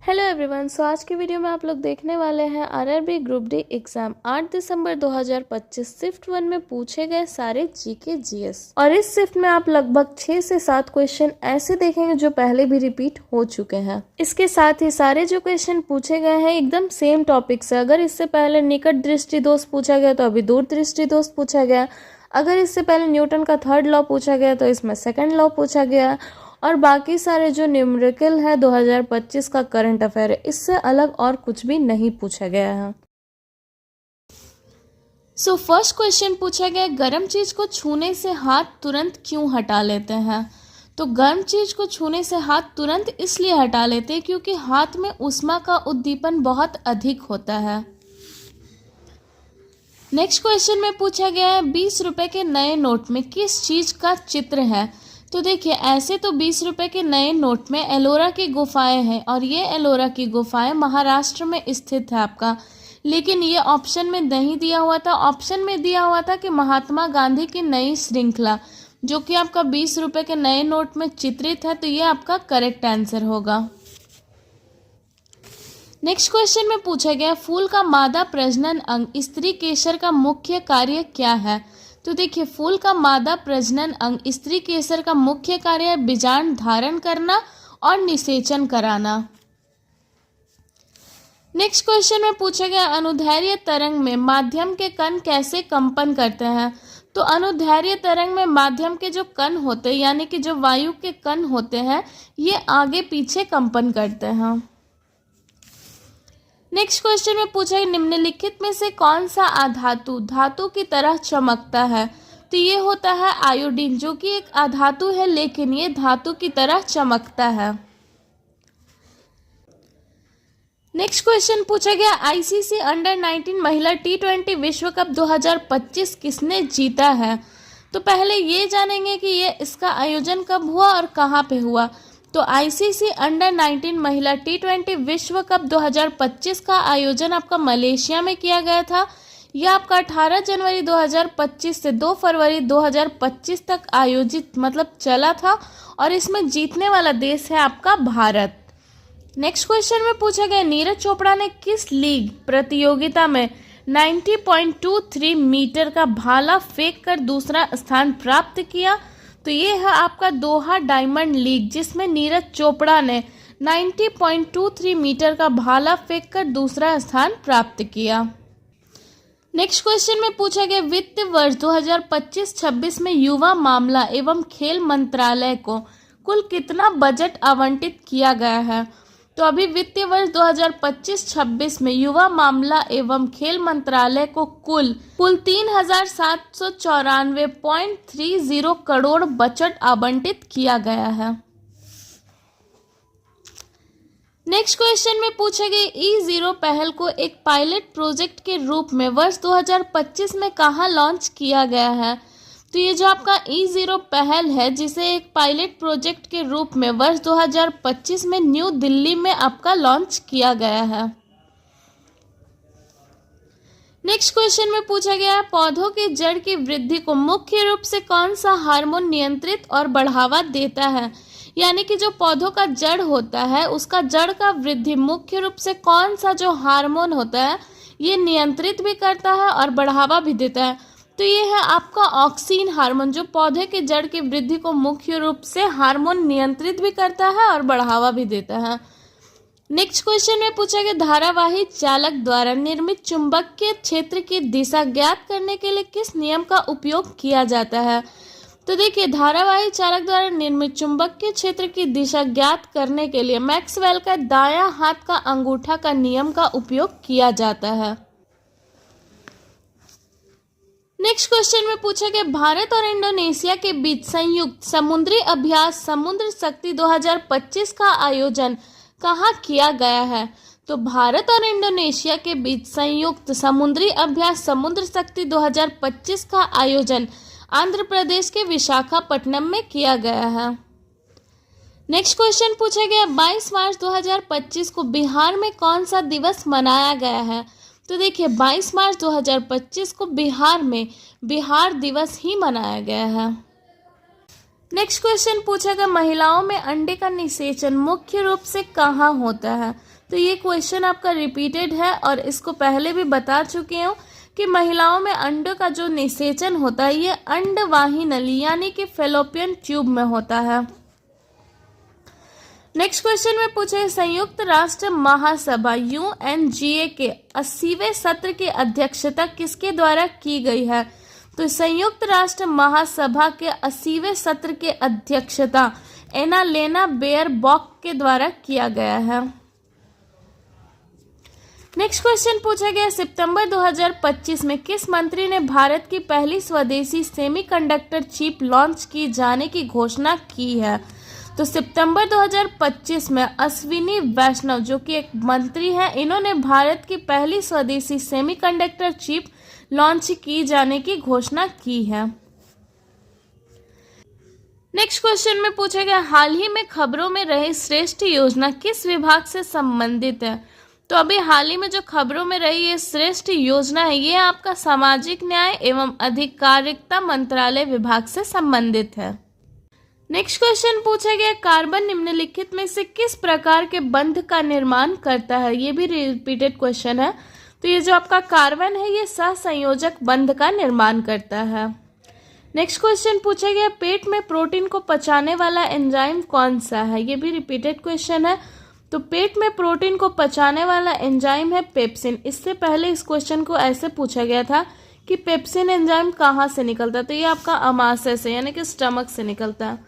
Hello everyone. आज की video में आप लोग देखने वाले हैं आरआरबी ग्रुप डी एग्जाम 8 दिसंबर 2025 शिफ्ट 1 में पूछे गए सारे जीके जीएस। और इस शिफ्ट में आप लगभग 6 से 7 क्वेश्चन ऐसे देखेंगे जो पहले भी रिपीट हो चुके हैं। इसके साथ ही सारे जो क्वेश्चन पूछे गए हैं एकदम सेम टॉपिक से। अगर इससे पहले निकट दृष्टि दोष पूछा गया तो अभी दूर दृष्टि दोष पूछा गया। अगर इससे पहले न्यूटन का थर्ड लॉ पूछा गया तो इसमें सेकंड लॉ पूछा गया। और बाकी सारे जो न्यूमेरिकल है 2025 का करंट अफेयर है, इससे अलग और कुछ भी नहीं पूछा गया है। सो फर्स्ट क्वेश्चन पूछा गया, गर्म चीज को छूने से हाथ तुरंत क्यों हटा लेते हैं? तो गर्म चीज को छूने से हाथ तुरंत इसलिए हटा लेते हैं क्योंकि हाथ में ऊष्मा का उद्दीपन बहुत अधिक होता है। नेक्स्ट क्वेश्चन में पूछा गया है 20 रुपए के नए नोट में किस चीज का चित्र है? तो देखिए, ऐसे तो 20 रुपए के नए नोट में एलोरा की गुफाएं हैं और ये एलोरा की गुफाएं महाराष्ट्र में स्थित है आपका। लेकिन ये ऑप्शन में नहीं दिया हुआ था। ऑप्शन में दिया हुआ था कि महात्मा गांधी की नई श्रृंखला, जो कि आपका 20 रुपए के नए नोट में चित्रित है। तो ये आपका करेक्ट आंसर होगा। नेक्स्ट क्वेश्चन में पूछा गया फूल का मादा प्रजनन अंग स्त्री केसर का मुख्य कार्य क्या है? तो देखिए, फूल का मादा प्रजनन अंग स्त्री केसर का मुख्य कार्य है बीजांड धारण करना और निषेचन कराना। नेक्स्ट क्वेश्चन में पूछा गया अनुदैर्ध्य तरंग में माध्यम के कण कैसे कंपन करते हैं? तो अनुदैर्ध्य तरंग में माध्यम के जो कण होते हैं, यानी कि जो वायु के कण होते हैं, ये आगे पीछे कंपन करते हैं। नेक्स्ट क्वेश्चन में पूछा है निम्नलिखित में से कौन सा अधातु धातु की तरह चमकता है? तो ये होता है आयोडीन, जो कि एक अधातु है लेकिन ये धातु की तरह चमकता है। नेक्स्ट क्वेश्चन पूछा गया आईसीसी अंडर 19 महिला T20 विश्व कप 2025 किसने जीता है? तो पहले ये जानेंगे कि ये इसका आयोजन कब हुआ और कहाँ पे हुआ। तो आईसीसी अंडर 19 महिला T20 विश्व कप 2025 का आयोजन आपका मलेशिया में किया गया था। यह आपका 18 जनवरी 2025 से 2 फरवरी 2025 तक आयोजित चला था और इसमें जीतने वाला देश है आपका भारत। नेक्स्ट क्वेश्चन में पूछा गया नीरज चोपड़ा ने किस लीग प्रतियोगिता में 90.23 मीटर का भाला फेंक कर दूसरा स्थान प्राप्त किया? तो ये है आपका दोहा डायमंड लीग, जिसमें नीरज चोपड़ा ने 90.23 मीटर का भाला फेंक कर दूसरा स्थान प्राप्त किया। नेक्स्ट क्वेश्चन में पूछा गया वित्त वर्ष 2025-26 में युवा मामला एवं खेल मंत्रालय को कुल कितना बजट आवंटित किया गया है? तो अभी वित्तीय वर्ष 2025-26 में युवा मामला एवं खेल मंत्रालय को कुल 3,794.30 करोड़ बजट आवंटित किया गया है। नेक्स्ट क्वेश्चन में पूछे गए E0 पहल को एक पायलट प्रोजेक्ट के रूप में वर्ष 2025 में कहाँ लॉन्च किया गया है? तो ये जो आपका E0 पहल है, जिसे एक पायलट प्रोजेक्ट के रूप में वर्ष 2025 में न्यू दिल्ली में आपका लॉन्च किया गया है। नेक्स्ट क्वेश्चन में पूछा गया है पौधों की जड़ की वृद्धि को मुख्य रूप से कौन सा हार्मोन नियंत्रित और बढ़ावा देता है? यानी कि जो पौधों का जड़ होता है, उसका जड़ का वृद्धि मुख्य रूप से कौन सा जो हार्मोन होता है, ये नियंत्रित भी करता है और बढ़ावा भी देता है। तो ये है आपका ऑक्सीन हार्मोन, जो पौधे के जड़ की वृद्धि को मुख्य रूप से हार्मोन नियंत्रित भी करता है और बढ़ावा भी देता है। नेक्स्ट क्वेश्चन में पूछा गया धारावाही चालक द्वारा निर्मित चुंबकीय क्षेत्र की दिशा ज्ञात करने के लिए किस नियम का उपयोग किया जाता है? तो देखिए, धारावाही चालक द्वारा निर्मित चुंबकीय क्षेत्र की दिशा ज्ञात करने के लिए मैक्सवेल का दायां हाथ का अंगूठा का नियम का उपयोग किया जाता है। नेक्स्ट क्वेश्चन में पूछा गया भारत और इंडोनेशिया के बीच संयुक्त समुद्री अभ्यास समुद्र शक्ति 2025 का आयोजन कहाँ किया गया है? तो भारत और इंडोनेशिया के बीच संयुक्त समुद्री अभ्यास समुद्र शक्ति 2025 का आयोजन आंध्र प्रदेश के विशाखापट्टनम में किया गया है। नेक्स्ट क्वेश्चन पूछा गया 22 मार्च 2025 को बिहार में कौन सा दिवस मनाया गया है? तो देखिए, 22 मार्च 2025 को बिहार में बिहार दिवस ही मनाया गया है। नेक्स्ट क्वेश्चन पूछा गया महिलाओं में अंडे का निषेचन मुख्य रूप से कहाँ होता है। तो ये क्वेश्चन आपका रिपीटेड है और इसको पहले भी बता चुकी हूँ कि महिलाओं में अंडों का जो निषेचन होता है ये अंडवाही नली यानी कि फैलोपियन ट्यूब में होता है। नेक्स्ट क्वेश्चन में पूछे संयुक्त राष्ट्र महासभा UNGA के 80वें सत्र की अध्यक्षता किसके द्वारा की गई है। तो संयुक्त राष्ट्र महासभा के 80वें सत्र के अध्यक्षता एनालेना बेयरबॉक के द्वारा किया गया है। नेक्स्ट क्वेश्चन पूछा गया सितंबर 2025 में किस मंत्री ने भारत की पहली स्वदेशी सेमीकंडक्टर चिप लॉन्च की जाने की घोषणा की है। तो सितंबर 2025 में अश्विनी वैष्णव जो कि एक मंत्री हैं, इन्होंने भारत की पहली स्वदेशी सेमीकंडक्टर चिप लॉन्च की जाने की घोषणा की है। नेक्स्ट क्वेश्चन में पूछा गया हाल ही में खबरों में रही श्रेष्ठ योजना किस विभाग से संबंधित है। तो अभी हाल ही में जो खबरों में रही ये श्रेष्ठ योजना है ये आपका सामाजिक न्याय एवं अधिकारिता मंत्रालय विभाग से संबंधित है। नेक्स्ट क्वेश्चन पूछा गया कार्बन निम्नलिखित में से किस प्रकार के बंध का निर्माण करता है। ये भी रिपीटेड क्वेश्चन है। तो ये जो आपका कार्बन है ये सहसंयोजक बंध का निर्माण करता है। नेक्स्ट क्वेश्चन पूछा गया पेट में प्रोटीन को पचाने वाला एंजाइम कौन सा है। ये भी रिपीटेड क्वेश्चन है। तो पेट में प्रोटीन को पचाने वाला एंजाइम है पेप्सिन। इससे पहले इस क्वेश्चन को ऐसे पूछा गया था कि पेप्सिन एंजाइम कहाँ से निकलता है। तो ये आपका अमाशय से यानी कि स्टमक से निकलता है।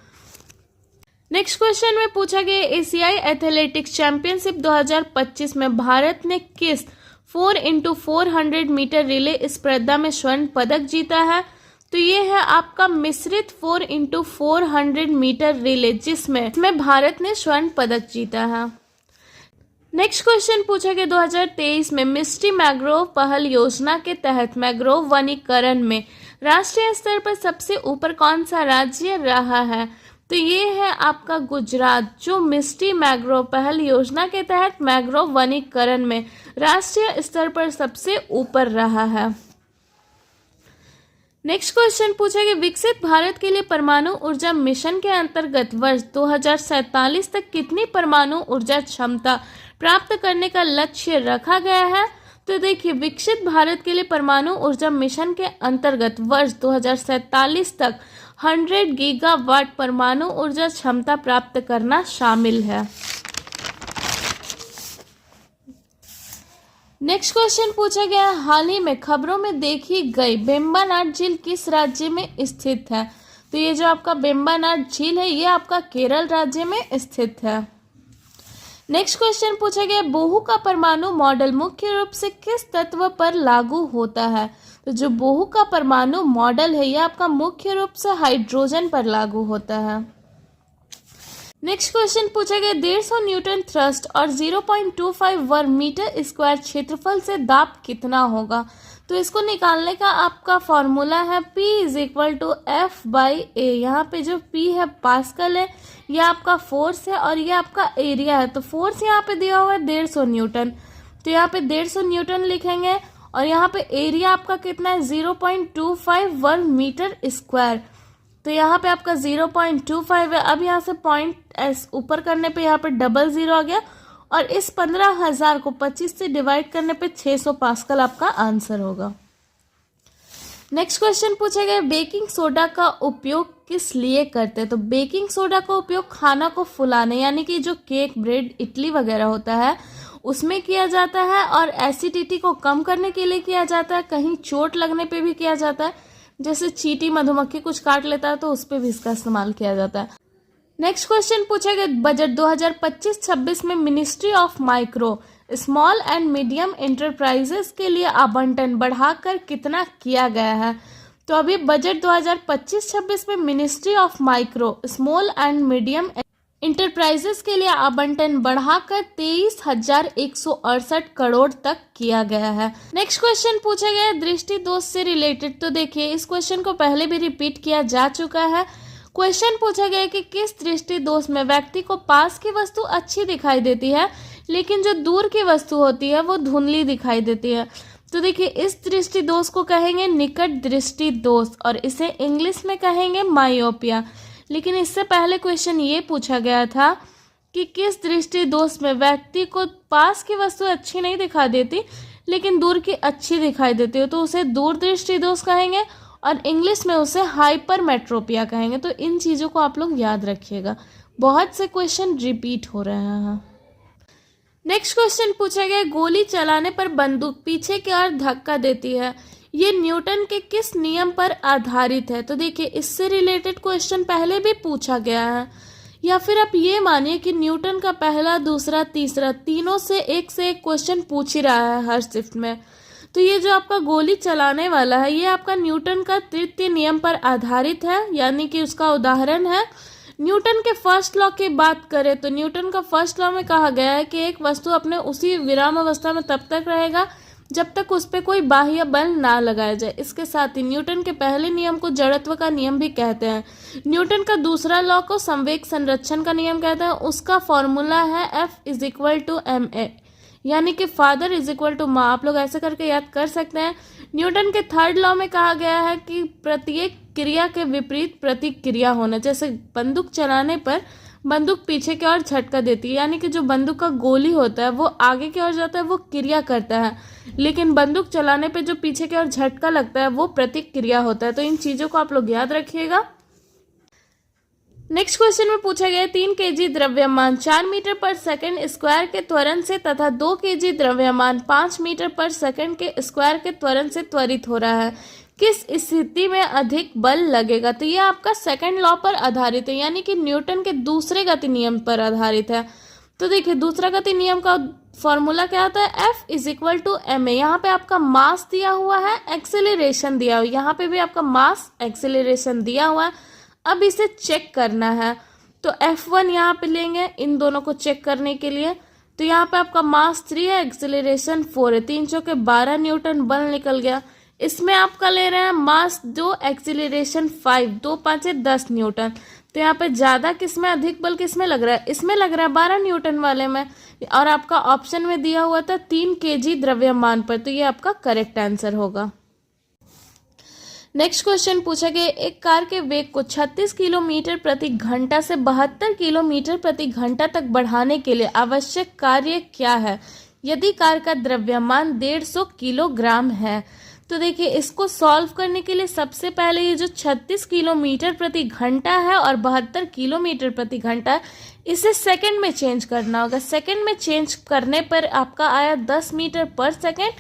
नेक्स्ट क्वेश्चन में पूछा गया एशियाई एथलेटिक्स चैंपियनशिप 2025 में भारत ने किस 4x400 मीटर रिले स्पर्धा में स्वर्ण पदक जीता है। तो ये है आपका मिश्रित 4x400 मीटर रिले जिसमें भारत ने स्वर्ण पदक जीता है। नेक्स्ट क्वेश्चन पूछा गया 2023 में मिस्टी मैंग्रोव पहल योजना के तहत मैंग्रोव वनीकरण में राष्ट्रीय स्तर पर सबसे ऊपर कौन सा राज्य रहा है। तो ये है आपका गुजरात जो मिस्टी मैंग्रोव पहल योजना के तहत मैंग्रोव वनीकरण में राष्ट्रीय स्तर पर सबसे ऊपर रहा है। नेक्स्ट क्वेश्चन पूछा कि विकसित भारत के लिए परमाणु ऊर्जा मिशन के अंतर्गत वर्ष 2047 तक कितनी परमाणु ऊर्जा क्षमता प्राप्त करने का लक्ष्य रखा गया है। तो देखिए विकसित भारत के लिए परमाणु ऊर्जा मिशन के अंतर्गत वर्ष 2047 तक 100 गीगावाट परमाणु ऊर्जा क्षमता प्राप्त करना शामिल है। नेक्स्ट क्वेश्चन पूछा गया हाल ही में खबरों में देखी गई बेम्बानाड झील किस राज्य में स्थित है। तो ये जो आपका बेम्बानाड झील है ये आपका केरल राज्य में स्थित है। नेक्स्ट क्वेश्चन पूछा गया बोहू का परमाणु मॉडल मुख्य रूप से किस तत्व पर लागू होता है। तो जो बोहू का परमाणु मॉडल है यह आपका मुख्य रूप से हाइड्रोजन पर लागू होता है। नेक्स्ट क्वेश्चन पूछा गया 150 न्यूटन थ्रस्ट और 0.25 वर्ग मीटर स्क्वायर क्षेत्रफल से दाब कितना होगा। तो इसको निकालने का आपका फॉर्मूला है P = F/A। यहाँ पे जो P है पास्कल है, यह आपका फोर्स है और ये आपका एरिया है। तो फोर्स यहाँ पे दिया हुआ है 150 न्यूटन, तो यहाँ पे 150 न्यूटन लिखेंगे और यहाँ पे एरिया आपका कितना है 0.25 वर्ग मीटर स्क्वायर। तो यहाँ पे आपका 0.25 है। अब यहाँ से पॉइंट एस ऊपर करने पे यहाँ पे 00 आ गया और इस 15,000 को 25 से डिवाइड करने पे 600 पास्कल आपका आंसर होगा। नेक्स्ट क्वेश्चन पूछा गया बेकिंग सोडा का उपयोग किस लिए करते हैं। तो बेकिंग सोडा का उपयोग खाना को फुलाने यानी कि जो केक ब्रेड इडली वगैरह होता है उसमें किया जाता है और एसिडिटी को कम करने के लिए किया जाता है। कहीं चोट लगने पे भी किया जाता है, जैसे चींटी मधुमक्खी कुछ काट लेता है तो उस पर भी इसका इस्तेमाल किया जाता है। नेक्स्ट क्वेश्चन पूछा गया बजट 2025-26 में ministry of micro small and medium enterprises के लिए आवंटन बढ़ाकर कितना किया गया है। तो अभी बजट 2025-26 में ministry of micro small and medium enterprises के लिए आवंटन बढ़ाकर 23,168 करोड़ तक किया गया है। नेक्स्ट क्वेश्चन पूछा गया दृष्टि दोष से रिलेटेड। तो देखिए इस क्वेश्चन को पहले भी रिपीट किया जा चुका है। क्वेश्चन पूछा गया कि किस दृष्टि दोष में व्यक्ति को पास की वस्तु अच्छी दिखाई देती है लेकिन जो दूर की वस्तु होती है वो धुंधली दिखाई देती है। तो देखिए इस दृष्टि दोष को कहेंगे निकट दृष्टि दोष और इसे इंग्लिश में कहेंगे मायोपिया। लेकिन इससे पहले क्वेश्चन ये पूछा गया था कि किस दृष्टि दोष में व्यक्ति को पास की वस्तु अच्छी नहीं दिखाई देती लेकिन दूर की अच्छी दिखाई देती हो, तो उसे दूरदृष्टि दोष कहेंगे और इंग्लिश में उसे हाइपरमेट्रोपिया कहेंगे। तो इन चीज़ों को आप लोग याद रखिएगा, बहुत से क्वेश्चन रिपीट हो रहे हैं। नेक्स्ट क्वेश्चन पूछा गया, गोली चलाने पर बंदूक पीछे की ओर धक्का देती है, ये न्यूटन के किस नियम पर आधारित है। तो देखिए इससे रिलेटेड क्वेश्चन पहले भी पूछा गया है, या फिर आप ये मानिए कि न्यूटन का पहला, दूसरा, तीसरा तीनों से एक क्वेश्चन पूछ ही रहा है हर शिफ्ट में। तो ये जो आपका गोली चलाने वाला है, ये आपका न्यूटन का तृतीय नियम पर आधारित है, यानी कि उसका उदाहरण है। न्यूटन के फर्स्ट लॉ की बात करें तो न्यूटन का फर्स्ट लॉ में कहा गया है कि एक वस्तु अपने उसी विराम अवस्था में तब तक रहेगा जब तक उस पर कोई बाह्य बल ना लगाया जाए। इसके साथ ही न्यूटन के पहले नियम को जड़त्व का नियम भी कहते हैं। न्यूटन का दूसरा लॉ को संवेग संरक्षण का नियम कहते हैं। उसका फॉर्मूला है F=ma, यानी कि फादर = माँ। आप लोग ऐसे करके याद कर सकते हैं। न्यूटन के थर्ड लॉ में कहा गया है कि प्रत्येक क्रिया के विपरीत प्रतिक्रिया होना। जैसे बंदूक चलाने पर बंदूक पीछे की ओर झटका देती है, यानी कि जो बंदूक का गोली होता है वो आगे की ओर जाता है, वो क्रिया करता है, लेकिन बंदूक चलाने पे जो पीछे की ओर झटका लगता है वो प्रतिक्रिया होता है। तो इन चीज़ों को आप लोग याद रखिएगा। नेक्स्ट क्वेश्चन में पूछा गया 3 kg द्रव्यमान 4 मीटर पर सेकंड स्क्वायर के त्वरण से तथा 2 kg द्रव्यमान 5 मीटर पर सेकंड के स्क्वायर के त्वरण से त्वरित हो रहा है, किस स्थिति में अधिक बल लगेगा। तो ये आपका सेकंड लॉ पर आधारित है, यानी कि न्यूटन के दूसरे गति नियम पर आधारित है। तो देखिए दूसरा गति नियम का फॉर्मूला क्या होता है, F=ma। यहाँ पे आपका मास दिया हुआ है, एक्सेलरेशन दिया हुआ है, यहाँ पे भी आपका मास एक्सेलरेशन दिया हुआ है। अब इसे चेक करना है तो F1 यहाँ पे लेंगे इन दोनों को चेक करने के लिए। तो यहाँ पे आपका मास 3 है, एक्सेलरेशन 4 है, 3 चौके 12 न्यूटन बल निकल गया। इसमें आपका ले रहे हैं मास 2, एक्सेलरेशन 5, 2 5 10 न्यूटन। तो यहाँ पे ज़्यादा किसमें, अधिक बल किसमें लग रहा है, इसमें लग रहा है 12 न्यूटन वाले में। और आपका ऑप्शन में दिया हुआ था 3 kg द्रव्यमान पर, तो ये आपका करेक्ट आंसर होगा। नेक्स्ट क्वेश्चन पूछा गया, एक कार के वेग को 36 किलोमीटर प्रति घंटा से 72 किलोमीटर प्रति घंटा तक बढ़ाने के लिए आवश्यक कार्य क्या है यदि कार का द्रव्यमान 150 किलोग्राम है। तो देखिए इसको सॉल्व करने के लिए सबसे पहले ये जो 36 किलोमीटर प्रति घंटा है और 72 किलोमीटर प्रति घंटा है, इसे सेकंड में चेंज करना होगा। सेकंड में चेंज करने पर आपका आया 10 मीटर पर सेकंड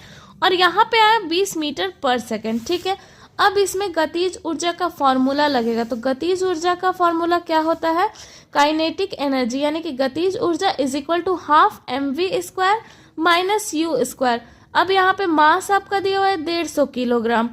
और यहाँ पे आया 20 मीटर पर सेकंड। ठीक है, अब इसमें गतिज ऊर्जा का फॉर्मूला लगेगा। तो गतिज ऊर्जा का फॉर्मूला क्या होता है, काइनेटिक एनर्जी, यानी कि गतिज ऊर्जा = 12mv² - u²। अब यहाँ पे मास आपका दिया हुआ है 150 किलोग्राम,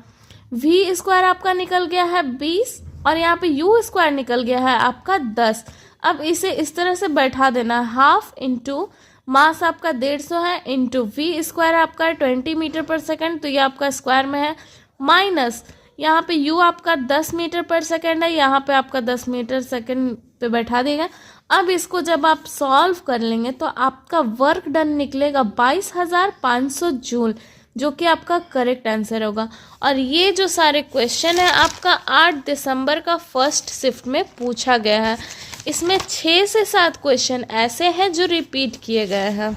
v² आपका निकल गया है 20 और यहाँ पे u² निकल गया है आपका 10। अब इसे इस तरह से बैठा देना, 1/2 इंटू मास आपका 150 है इंटू v² आपका 20 मीटर पर सेकंड, तो ये आपका स्क्वायर में है, माइनस यहाँ पे u आपका 10 मीटर पर सेकंड है, यहाँ पे आपका 10 मीटर सेकंड पे बैठा देगा। अब इसको जब आप सॉल्व कर लेंगे तो आपका वर्क डन निकलेगा 22,500 जूल, जो कि आपका करेक्ट आंसर होगा। और ये जो सारे क्वेश्चन है आपका 8 दिसंबर का फर्स्ट शिफ्ट में पूछा गया है। इसमें 6 से 7 क्वेश्चन ऐसे हैं जो रिपीट किए गए हैं।